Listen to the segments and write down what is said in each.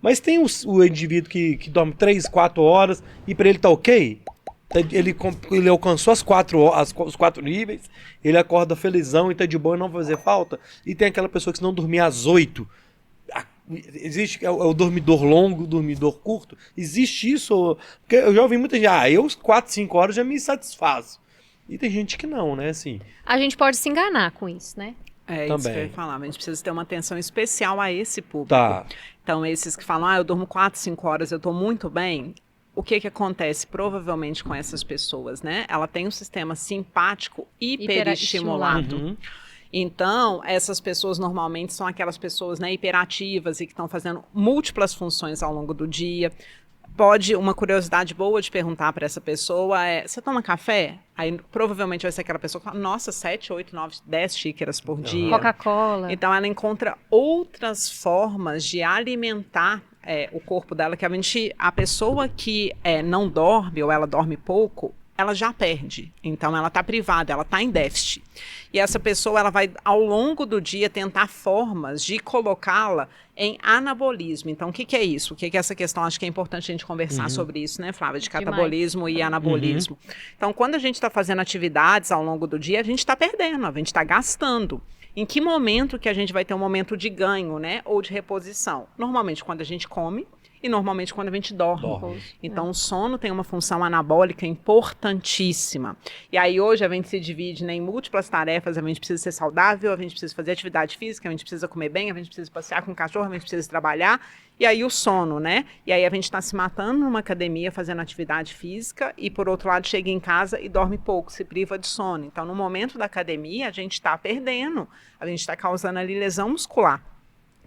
Mas tem o indivíduo que dorme 3, 4 horas e para ele tá ok? Ele alcançou os 4 níveis, ele acorda felizão e tá de boa e não vai fazer falta. E tem aquela pessoa que se não dormir às 8, existe o dormidor longo, o dormidor curto. Existe isso? Porque eu já ouvi muita gente, eu 4, 5 horas já me satisfaço. E tem gente que não, né, assim. A gente pode se enganar com isso, né? É Também. isso que eu ia falar, mas a gente precisa ter uma atenção especial a esse público. Tá. Então, esses que falam, eu durmo 4, 5 horas, eu tô muito bem. O que acontece provavelmente com essas pessoas, né? Ela tem um sistema simpático hiperestimulado. Uhum. Então, essas pessoas normalmente são aquelas pessoas, né, hiperativas e que estão fazendo múltiplas funções ao longo do dia. Uma curiosidade boa de perguntar para essa pessoa é, você toma café? Aí provavelmente vai ser aquela pessoa que fala, nossa, 7, 8, 9, 10 xícaras por dia. Coca-Cola. Então, ela encontra outras formas de alimentar o corpo dela, que a pessoa que não dorme ou ela dorme pouco, ela já perde. Então, ela está privada, ela está em déficit. E essa pessoa, ela vai, ao longo do dia, tentar formas de colocá-la em anabolismo. Então, o que é isso? O que é essa questão? Acho que é importante a gente conversar sobre isso, né, Flávia? De catabolismo e anabolismo. Então, quando a gente está fazendo atividades ao longo do dia, a gente está perdendo, a gente está gastando. Em que momento que a gente vai ter um momento de ganho, né? Ou de reposição? Normalmente quando a gente come e normalmente quando a gente dorme. Então o sono tem uma função anabólica importantíssima. E aí hoje a gente se divide, né, em múltiplas tarefas, a gente precisa ser saudável, a gente precisa fazer atividade física, a gente precisa comer bem, a gente precisa passear com o cachorro, a gente precisa trabalhar. E aí o sono, né? E aí a gente está se matando numa academia fazendo atividade física e, por outro lado, chega em casa e dorme pouco, se priva de sono. Então, no momento da academia, a gente está perdendo, a gente está causando ali lesão muscular.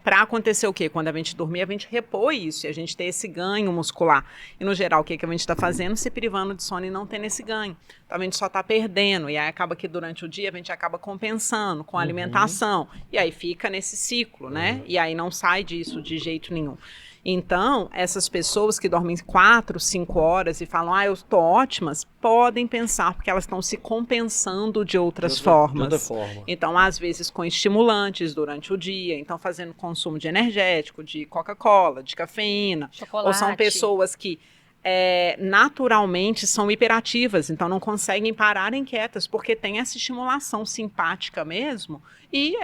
Para acontecer o quê? Quando a gente dormir, a gente repõe isso e a gente ter esse ganho muscular. E, no geral, o que a gente está fazendo? Se privando de sono e não tendo esse ganho. Então, a gente só está perdendo. E aí, acaba que durante o dia, a gente acaba compensando com a alimentação. E aí, fica nesse ciclo, né? E aí, não sai disso de jeito nenhum. Então, essas pessoas que dormem 4, 5 horas e falam, eu estou ótimas, podem pensar porque elas estão se compensando de outras formas. De outra forma. Então, às vezes com estimulantes durante o dia, então fazendo consumo de energético, de Coca-Cola, de cafeína. Chocolate. Ou são pessoas que naturalmente são hiperativas, então não conseguem parar quietas, porque tem essa estimulação simpática mesmo, e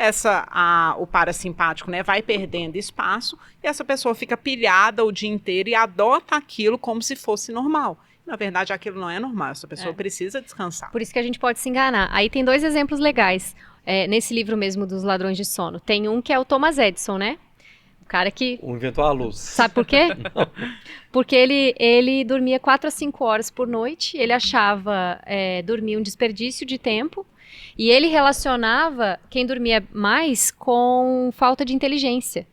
o parasimpático, né, vai perdendo espaço, e essa pessoa fica pilhada o dia inteiro e adota aquilo como se fosse normal. Na verdade, aquilo não é normal, essa pessoa precisa descansar. Por isso que a gente pode se enganar. Aí tem 2 exemplos legais, nesse livro mesmo dos ladrões de sono. Tem um que é o Thomas Edison, né? O cara que... Inventou a luz. Sabe por quê? Porque ele dormia 4 a 5 horas por noite, ele achava dormir um desperdício de tempo, e ele relacionava quem dormia mais com falta de inteligência.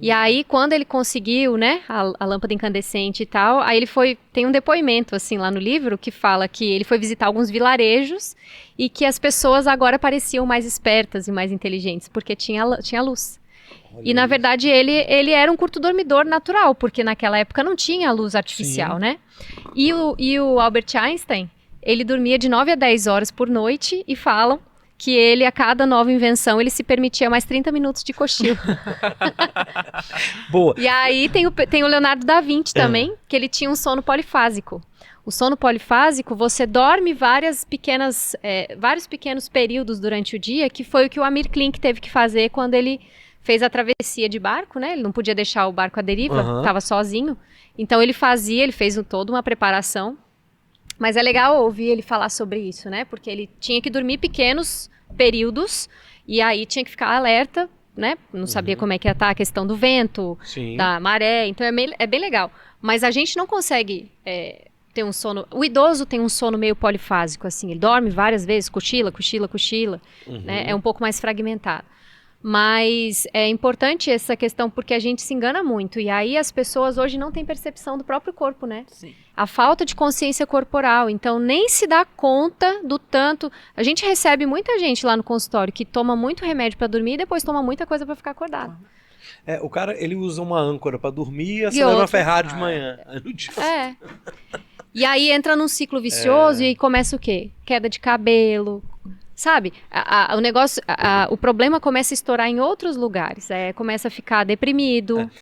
E aí, quando ele conseguiu, né, a lâmpada incandescente e tal, aí tem um depoimento, assim, lá no livro, que fala que ele foi visitar alguns vilarejos e que as pessoas agora pareciam mais espertas e mais inteligentes, porque tinha luz. E, na verdade, ele era um curto dormidor natural, porque naquela época não tinha luz artificial, né? E o Albert Einstein, ele dormia de 9 a 10 horas por noite e falam que ele, a cada nova invenção, ele se permitia mais 30 minutos de cochilo. Boa. E aí tem o Leonardo da Vinci também, que ele tinha um sono polifásico. O sono polifásico, você dorme vários pequenos períodos durante o dia, que foi o que o Amir Klink teve que fazer quando ele fez a travessia de barco, né? Ele não podia deixar o barco à deriva, estava sozinho. Então ele fez toda uma preparação. Mas é legal ouvir ele falar sobre isso, né? Porque ele tinha que dormir pequenos períodos e aí tinha que ficar alerta, né? Não sabia como é que ia estar a questão do vento, da maré. Então é bem legal. Mas a gente não consegue ter um sono... O idoso tem um sono meio polifásico, assim. Ele dorme várias vezes, cochila, né? É um pouco mais fragmentado. Mas é importante essa questão porque a gente se engana muito. E aí as pessoas hoje não têm percepção do próprio corpo, né? Sim. A falta de consciência corporal. Então nem se dá conta do tanto... A gente recebe muita gente lá no consultório que toma muito remédio para dormir e depois toma muita coisa para ficar acordado. O cara, ele usa uma âncora para dormir e acelera uma Ferrari de manhã. E aí entra num ciclo vicioso e aí começa o quê? Queda de cabelo... Sabe, o problema começa a estourar em outros lugares, começa a ficar deprimido,